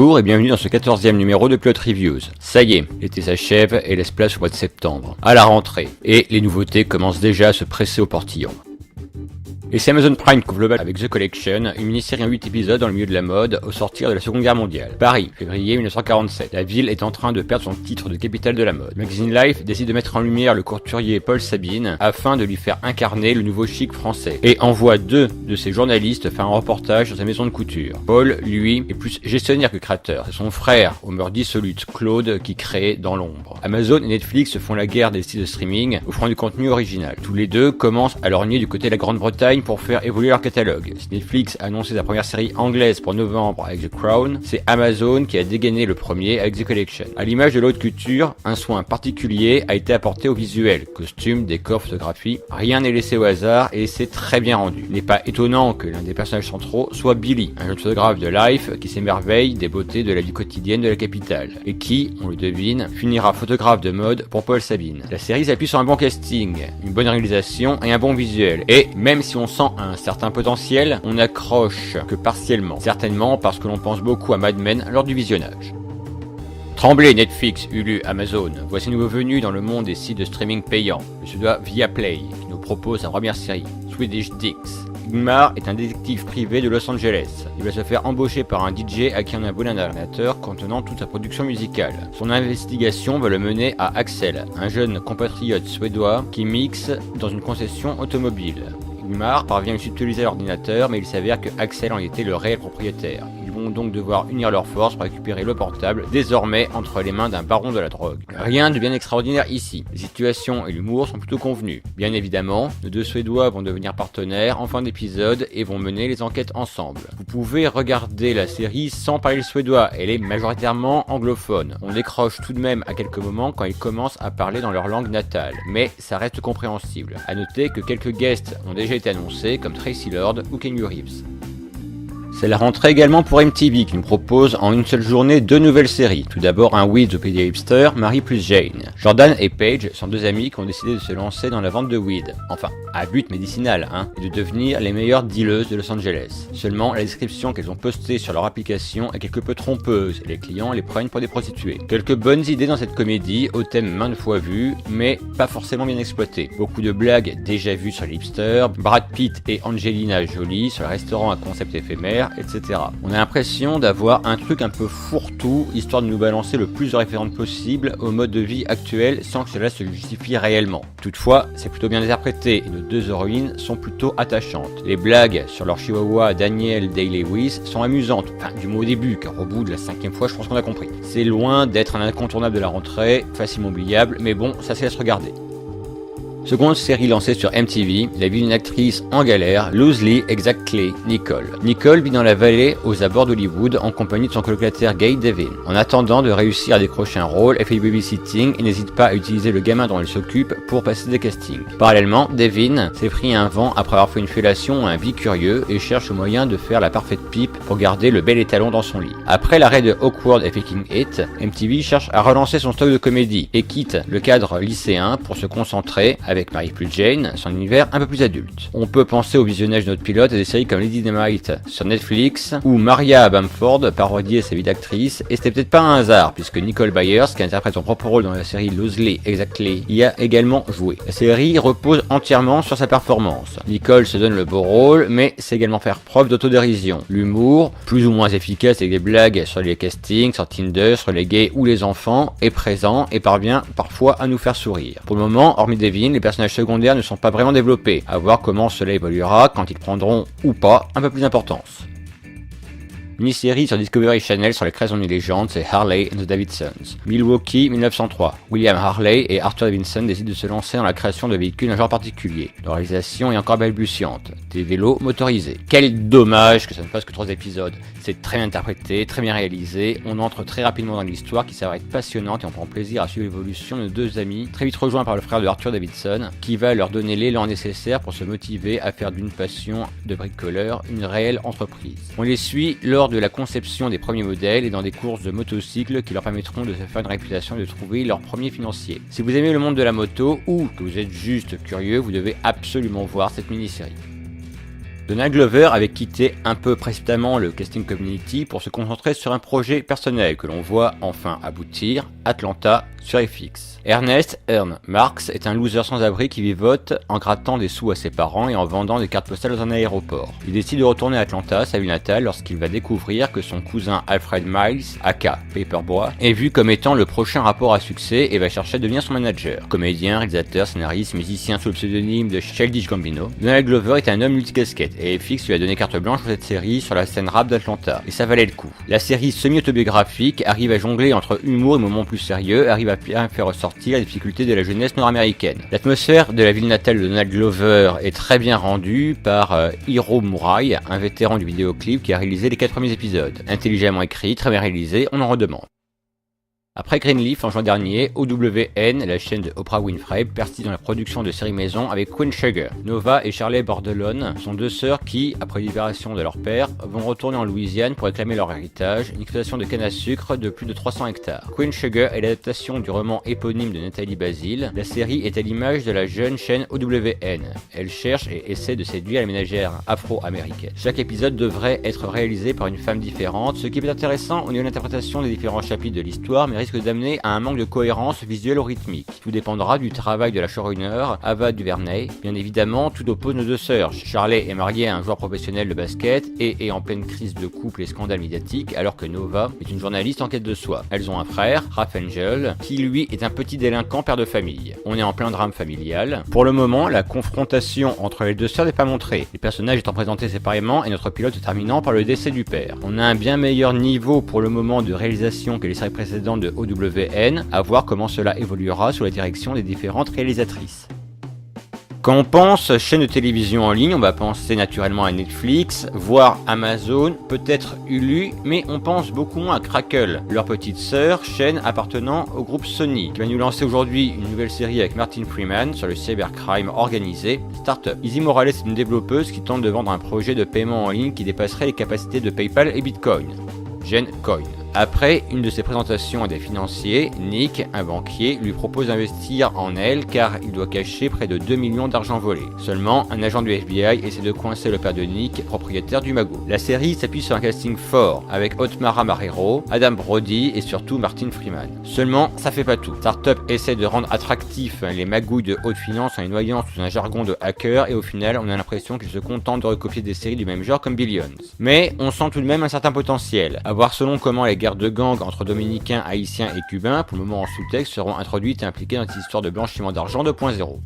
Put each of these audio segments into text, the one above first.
Bonjour et bienvenue dans ce 14e numéro de Plot Reviews. Ça y est, l'été s'achève et laisse place au mois de septembre, à la rentrée, et les nouveautés commencent déjà à se presser au portillon. Et c'est Amazon Prime qui ouvre le bal avec The Collection, une mini-série en 8 épisodes dans le milieu de la mode au sortir de la Seconde Guerre mondiale. Paris, février 1947. La ville est en train de perdre son titre de capitale de la mode. Magazine Life décide de mettre en lumière le couturier Paul Sabine afin de lui faire incarner le nouveau chic français et envoie 2 de ses journalistes faire un reportage sur sa maison de couture. Paul, lui, est plus gestionnaire que créateur. C'est son frère, aux mœurs dissolutes, Claude, qui crée dans l'ombre. Amazon et Netflix se font la guerre des sites de streaming, offrant du contenu original. Tous les deux commencent à lorgner du côté de la Grande-Bretagne pour faire évoluer leur catalogue. Si Netflix a annoncé sa première série anglaise pour novembre avec The Crown, c'est Amazon qui a dégainé le premier avec The Collection. À l'image de l'haute couture, un soin particulier a été apporté au visuel. Costumes, décors, photographie, rien n'est laissé au hasard et c'est très bien rendu. Il n'est pas étonnant que l'un des personnages centraux soit Billy, un jeune photographe de Life qui s'émerveille des beautés de la vie quotidienne de la capitale et qui, on le devine, finira photographe de mode pour Paul Sabine. La série s'appuie sur un bon casting, une bonne réalisation et un bon visuel. Et même si on sent un certain potentiel, on n'accroche que partiellement, certainement parce que l'on pense beaucoup à Mad Men lors du visionnage. Tremblez Netflix, Hulu, Amazon, voici nouveau venu dans le monde des sites de streaming payants. Le suédois Viaplay qui nous propose sa première série, Swedish Dicks. Ingmar est un détective privé de Los Angeles. Il va se faire embaucher par un DJ à qui on abonne un ordinateur contenant toute sa production musicale. Son investigation va le mener à Axel, un jeune compatriote suédois qui mixe dans une concession automobile. Ingmar parvient à subtiliser l'ordinateur, mais il s'avère que Axel en était le réel propriétaire. Ils vont donc devoir unir leurs forces pour récupérer le portable, désormais entre les mains d'un baron de la drogue. Rien de bien extraordinaire ici. Les situations et l'humour sont plutôt convenus. Bien évidemment, nos 2 Suédois vont devenir partenaires en fin d'épisode et vont mener les enquêtes ensemble. Vous pouvez regarder la série sans parler le suédois, elle est majoritairement anglophone. On décroche tout de même à quelques moments quand ils commencent à parler dans leur langue natale, mais ça reste compréhensible. À noter que quelques guests ont déjà été annoncés comme Tracy Lord ou Keanu Reeves. C'est la rentrée également pour MTV qui nous propose en une seule journée 2 nouvelles séries. Tout d'abord un weed au pays des hipsters, Marie plus Jane. Jordan et Paige sont 2 amis qui ont décidé de se lancer dans la vente de weed. Enfin, à but médicinal, et de devenir les meilleures dealeuses de Los Angeles. Seulement, la description qu'elles ont postée sur leur application est quelque peu trompeuse et les clients les prennent pour des prostituées. Quelques bonnes idées dans cette comédie, au thème maintes fois vu, mais pas forcément bien exploité. Beaucoup de blagues déjà vues sur les hipsters, Brad Pitt et Angelina Jolie sur le restaurant à concept éphémère, etc. On a l'impression d'avoir un truc un peu fourre-tout, histoire de nous balancer le plus de références possible au mode de vie actuel sans que cela se justifie réellement. Toutefois, c'est plutôt bien interprété et nos 2 héroïnes sont plutôt attachantes. Les blagues sur leur chihuahua Daniel Day-Lewis sont amusantes, du moins au début, car au bout de la 5e fois, je pense qu'on a compris. C'est loin d'être un incontournable de la rentrée, facilement oubliable, mais bon, ça se laisse regarder. Seconde série lancée sur MTV, la vie d'une actrice en galère, loosely exactly Nicole. Nicole vit dans la vallée aux abords d'Hollywood en compagnie de son colocataire Gay Devin. En attendant de réussir à décrocher un rôle, elle fait du babysitting et n'hésite pas à utiliser le gamin dont elle s'occupe pour passer des castings. Parallèlement, Devin s'est pris un vent après avoir fait une fellation à un bicurieux et cherche au moyen de faire la parfaite pipe pour garder le bel étalon dans son lit. Après l'arrêt de Awkward et Faking It, MTV cherche à relancer son stock de comédie et quitte le cadre lycéen pour se concentrer avec Marie plus Jane, son univers un peu plus adulte. On peut penser au visionnage de notre pilote et des séries comme Lady Dynamite sur Netflix, où Maria Bamford parodiait sa vie d'actrice, et c'était peut-être pas un hasard, puisque Nicole Byers, qui interprète son propre rôle dans la série Loosely Exactly, y a également joué. La série repose entièrement sur sa performance. Nicole se donne le beau rôle, mais sait également faire preuve d'autodérision. L'humour, plus ou moins efficace avec des blagues sur les castings, sur Tinder, sur les gays ou les enfants, est présent et parvient parfois à nous faire sourire. Pour le moment, hormis Devin, les personnages secondaires ne sont pas vraiment développés, à voir comment cela évoluera quand ils prendront ou pas un peu plus d'importance. Mini-série sur Discovery Channel sur la création d'une légende, c'est Harley and the Davidsons. Milwaukee, 1903. William Harley et Arthur Davidson décident de se lancer dans la création de véhicules d'un genre particulier. Leur réalisation est encore balbutiante. Des vélos motorisés. Quel dommage que ça ne fasse que 3 épisodes. C'est très bien interprété, très bien réalisé. On entre très rapidement dans l'histoire qui s'avère être passionnante et on prend plaisir à suivre l'évolution de 2 amis, très vite rejoints par le frère de Arthur Davidson, qui va leur donner l'élan nécessaire pour se motiver à faire d'une passion de bricoleur une réelle entreprise. On les suit lors de la conception des premiers modèles et dans des courses de motocycles qui leur permettront de se faire une réputation et de trouver leur premier financier. Si vous aimez le monde de la moto ou que vous êtes juste curieux, vous devez absolument voir cette mini-série. Donald Glover avait quitté un peu précipitamment le casting community pour se concentrer sur un projet personnel que l'on voit enfin aboutir, Atlanta sur FX. Ernest Marx est un loser sans abri qui vivote en grattant des sous à ses parents et en vendant des cartes postales dans un aéroport. Il décide de retourner à Atlanta, sa ville natale, lorsqu'il va découvrir que son cousin Alfred Miles, aka Paperboy, est vu comme étant le prochain rapport à succès et va chercher à devenir son manager. Comédien, réalisateur, scénariste, musicien sous le pseudonyme de Childish Gambino, Donald Glover est un homme multicasquette et FX lui a donné carte blanche pour cette série sur la scène rap d'Atlanta, et ça valait le coup. La série semi-autobiographique arrive à jongler entre humour et moments plus sérieux, arrive à bien faire ressortir la difficulté de la jeunesse nord-américaine. L'atmosphère de la ville natale de Donald Glover est très bien rendue par Hiro Murai, un vétéran du vidéoclip qui a réalisé les 4 premiers épisodes. Intelligemment écrit, très bien réalisé, on en redemande. Après Greenleaf en juin dernier, OWN, la chaîne de Oprah Winfrey, persiste dans la production de séries maison avec Queen Sugar. Nova et Shirley Bordelon sont deux sœurs qui, après la libération de leur père, vont retourner en Louisiane pour réclamer leur héritage, une exploitation de canne à sucre de plus de 300 hectares. Queen Sugar est l'adaptation du roman éponyme de Nathalie Basile. La série est à l'image de la jeune chaîne OWN. Elle cherche et essaie de séduire les ménagères afro-américaines. Chaque épisode devrait être réalisé par une femme différente, ce qui est intéressant au niveau de l'interprétation des différents chapitres de l'histoire, mais risque d'amener à un manque de cohérence visuelle ou rythmique. Tout dépendra du travail de la showrunner, Ava DuVernay. Bien évidemment, tout oppose nos deux sœurs. Charlie est mariée à un joueur professionnel de basket et est en pleine crise de couple et scandale médiatique, alors que Nova est une journaliste en quête de soi. Elles ont un frère, Raph Angel, qui lui est un petit délinquant père de famille. On est en plein drame familial. Pour le moment, la confrontation entre les deux sœurs n'est pas montrée, les personnages étant présentés séparément et notre pilote se terminant par le décès du père. On a un bien meilleur niveau pour le moment de réalisation que les séries précédentes de OWN, à voir comment cela évoluera sous la direction des différentes réalisatrices. Quand on pense chaîne de télévision en ligne, on va penser naturellement à Netflix, voire Amazon, peut-être Hulu, mais on pense beaucoup moins à Crackle, leur petite sœur, chaîne appartenant au groupe Sony, qui va nous lancer aujourd'hui une nouvelle série avec Martin Freeman sur le cybercrime organisé, Startup. Izzy Morales est une développeuse qui tente de vendre un projet de paiement en ligne qui dépasserait les capacités de PayPal et Bitcoin. GenCoin. Après une de ses présentations à des financiers, Nick, un banquier, lui propose d'investir en elle car il doit cacher près de 2 millions d'argent volé. Seulement, un agent du FBI essaie de coincer le père de Nick, propriétaire du magot. La série s'appuie sur un casting fort, avec Otmara Marrero, Adam Brody et surtout Martin Freeman. Seulement, ça fait pas tout. Startup essaie de rendre attractifs les magouilles de haute finance en les noyant sous un jargon de hacker et au final, on a l'impression qu'ils se contentent de recopier des séries du même genre comme Billions. Mais on sent tout de même un certain potentiel, à voir selon comment les guerres de gang entre dominicains, haïtiens et cubains, pour le moment en sous-texte, seront introduites et impliquées dans cette histoire de blanchiment d'argent 2.0.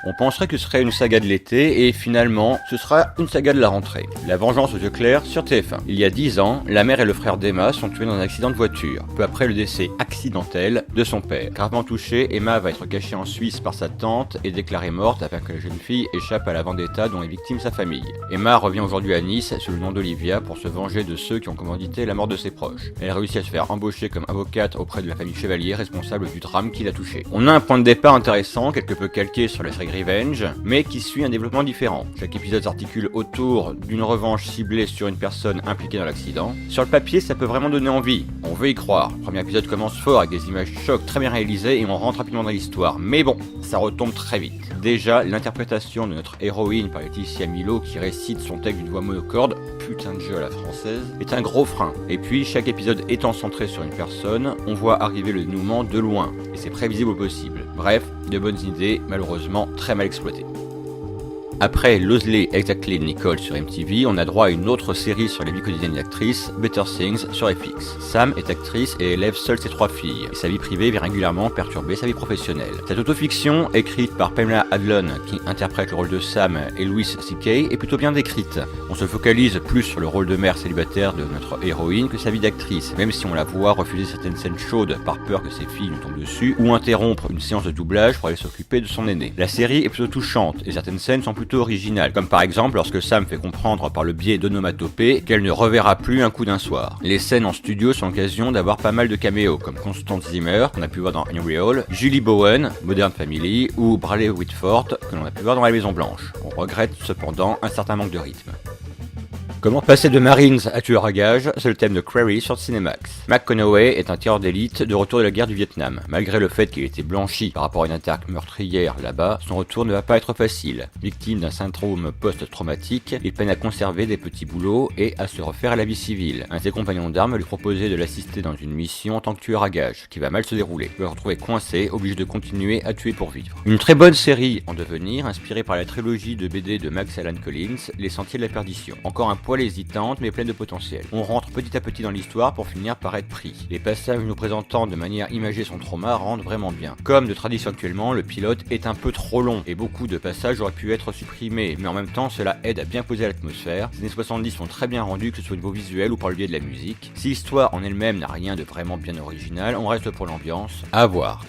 On penserait que ce serait une saga de l'été et finalement ce sera une saga de la rentrée. La vengeance aux yeux clairs sur TF1. Il y a 10 ans, la mère et le frère d'Emma sont tués dans un accident de voiture, peu après le décès accidentel de son père. Gravement touchée, Emma va être cachée en Suisse par sa tante et déclarée morte afin que la jeune fille échappe à la vendetta dont est victime sa famille. Emma revient aujourd'hui à Nice sous le nom d'Olivia pour se venger de ceux qui ont commandité la mort de ses proches. Elle réussit à se faire embaucher comme avocate auprès de la famille Chevalier responsable du drame qui l'a touchée. On a un point de départ intéressant, quelque peu calqué sur la série Revenge, mais qui suit un développement différent. Chaque épisode s'articule autour d'une revanche ciblée sur une personne impliquée dans l'accident. Sur le papier, ça peut vraiment donner envie. On veut y croire. Le premier épisode commence fort avec des images chocs très bien réalisées et on rentre rapidement dans l'histoire. Mais bon, ça retombe très vite. Déjà, l'interprétation de notre héroïne par Laetitia Milo qui récite son texte d'une voix monocorde, putain de jeu à la française, est un gros frein. Et puis, chaque épisode étant centré sur une personne, on voit arriver le dénouement de loin. Et c'est prévisible au possible. Bref, de bonnes idées, malheureusement très mal exploitées. Après Losley Exactly Nicole sur MTV, on a droit à une autre série sur les vies quotidiennes d'actrices, Better Things sur FX. Sam est actrice et élève seule ses 3 filles, et sa vie privée vient régulièrement perturber sa vie professionnelle. Cette autofiction, écrite par Pamela Adlon, qui interprète le rôle de Sam, et Louis C.K., est plutôt bien décrite. On se focalise plus sur le rôle de mère célibataire de notre héroïne que sa vie d'actrice, même si on la voit refuser certaines scènes chaudes par peur que ses filles lui tombent dessus, ou interrompre une séance de doublage pour aller s'occuper de son aîné. La série est plutôt touchante, et certaines scènes sont plutôt originales, comme par exemple lorsque Sam fait comprendre par le biais d'onomatopées qu'elle ne reverra plus un coup d'un soir. Les scènes en studio sont l'occasion d'avoir pas mal de caméos, comme Constance Zimmer, qu'on a pu voir dans Unreal, Julie Bowen, Modern Family, ou Bradley Whitford, que l'on a pu voir dans La Maison Blanche. On regrette cependant un certain manque de rythme. Comment passer de Marines à tueur à gages, c'est le thème de Query sur Cinemax. McConaughey est un tireur d'élite de retour de la guerre du Vietnam. Malgré le fait qu'il ait été blanchi par rapport à une attaque meurtrière là-bas, son retour ne va pas être facile. Victime d'un syndrome post-traumatique, il peine à conserver des petits boulots et à se refaire à la vie civile. Un de ses compagnons d'armes lui proposait de l'assister dans une mission en tant que tueur à gages, qui va mal se dérouler. Il va se retrouver coincé, obligé de continuer à tuer pour vivre. Une très bonne série en devenir, inspirée par la trilogie de BD de Max Allan Collins, Les Sentiers de la Perdition. Encore un poil hésitante mais pleine de potentiel. On rentre petit à petit dans l'histoire pour finir par être pris. Les passages nous présentant de manière imagée son trauma rendent vraiment bien. Comme de tradition actuellement, le pilote est un peu trop long et beaucoup de passages auraient pu être supprimés, mais en même temps cela aide à bien poser l'atmosphère. Les années 70 sont très bien rendus, que ce soit au niveau visuel ou par le biais de la musique. Si l'histoire en elle-même n'a rien de vraiment bien original, on reste pour l'ambiance. À voir.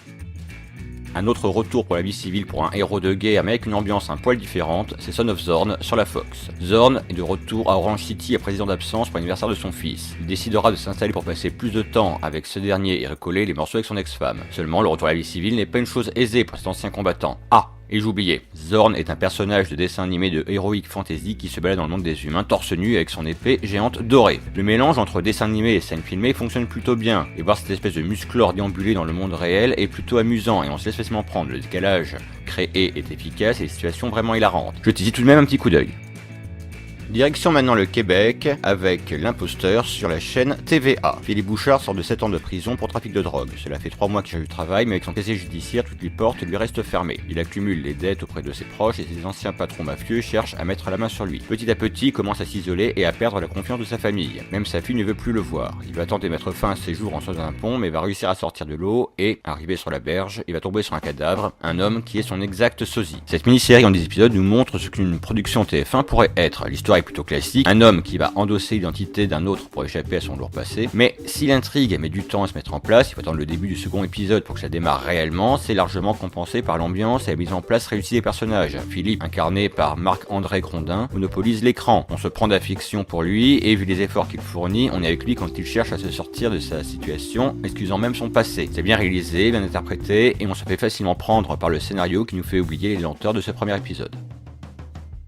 Un autre retour pour la vie civile pour un héros de guerre mais avec une ambiance un poil différente, c'est Son of Zorn sur la Fox. Zorn est de retour à Orange City après 10 ans d'absence pour l'anniversaire de son fils. Il décidera de s'installer pour passer plus de temps avec ce dernier et recoller les morceaux avec son ex-femme. Seulement, le retour à la vie civile n'est pas une chose aisée pour cet ancien combattant. Ah, et j'oubliais, Zorn est un personnage de dessin animé de Heroic Fantasy qui se balade dans le monde des humains torse nu avec son épée géante dorée. Le mélange entre dessin animé et scène filmée fonctionne plutôt bien, et voir cette espèce de musclore déambuler dans le monde réel est plutôt amusant et on se laisse facilement prendre. Le décalage créé est efficace et les situations vraiment hilarantes. Je te dis tout de même un petit coup d'œil. Direction maintenant le Québec avec L'Imposteur sur la chaîne TVA. Philippe Bouchard sort de 7 ans de prison pour trafic de drogue. Cela fait 3 mois qu'il cherche du travail, mais avec son casier judiciaire, toutes les portes lui restent fermées. Il accumule les dettes auprès de ses proches et ses anciens patrons mafieux cherchent à mettre la main sur lui. Petit à petit, il commence à s'isoler et à perdre la confiance de sa famille. Même sa fille ne veut plus le voir. Il va tenter de mettre fin à ses jours en sautant d'un pont, mais va réussir à sortir de l'eau et, arrivé sur la berge, il va tomber sur un cadavre, un homme qui est son exact sosie. Cette mini-série en 10 épisodes nous montre ce qu'une production TF1 pourrait être. L'histoire est plutôt classique, un homme qui va endosser l'identité d'un autre pour échapper à son lourd passé, mais si l'intrigue met du temps à se mettre en place, il faut attendre le début du second épisode pour que ça démarre réellement, c'est largement compensé par l'ambiance et la mise en place réussie des personnages. Philippe, incarné par Marc-André Grondin, monopolise l'écran, on se prend d'affection pour lui et vu les efforts qu'il fournit, on est avec lui quand il cherche à se sortir de sa situation, excusant même son passé. C'est bien réalisé, bien interprété et on se fait facilement prendre par le scénario qui nous fait oublier les lenteurs de ce premier épisode.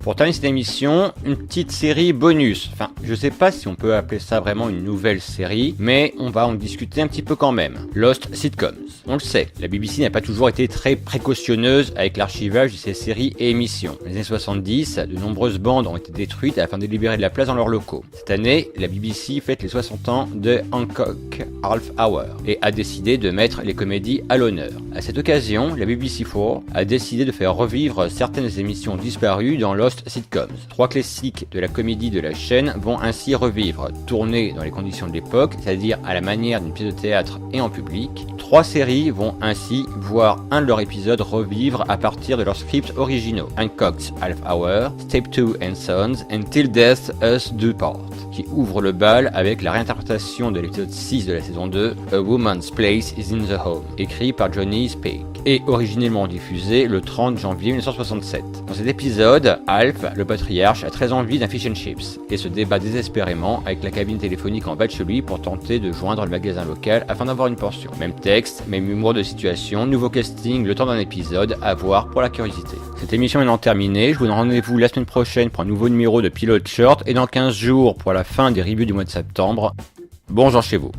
Pour terminer cette émission, une petite série bonus. Enfin, je sais pas si on peut appeler ça vraiment une nouvelle série, mais on va en discuter un petit peu quand même. Lost Sitcoms. On le sait, la BBC n'a pas toujours été très précautionneuse avec l'archivage de ses séries et émissions. Dans les années 70, de nombreuses bandes ont été détruites afin de libérer de la place dans leurs locaux. Cette année, la BBC fête les 60 ans de Hancock Half Hour et a décidé de mettre les comédies à l'honneur. À cette occasion, la BBC4 a décidé de faire revivre certaines émissions disparues dans Lost Sitcoms. 3 classiques de la comédie de la chaîne vont ainsi revivre, tournés dans les conditions de l'époque, c'est-à-dire à la manière d'une pièce de théâtre et en public. 3 séries vont ainsi voir un de leurs épisodes revivre à partir de leurs scripts originaux. Hancock's Half Hour, Step 2 and Sons, and Till Death Us Do Part, qui ouvre le bal avec la réinterprétation de l'épisode 6 de la saison 2, A Woman's Place is in the Home, écrit par Johnny Speak, et originellement diffusé le 30 janvier 1967. Dans cet épisode, Alf, le patriarche, a très envie d'un fish and chips, et se débat désespérément avec la cabine téléphonique en bas de chez lui pour tenter de joindre le magasin local afin d'avoir une portion. Même texte, même humour de situation, nouveau casting, le temps d'un épisode, à voir pour la curiosité. Cette émission est maintenant terminée, je vous donne rendez-vous la semaine prochaine pour un nouveau numéro de Pilot Short, et dans 15 jours pour la fin des reviews du mois de septembre. Bon genre chez vous.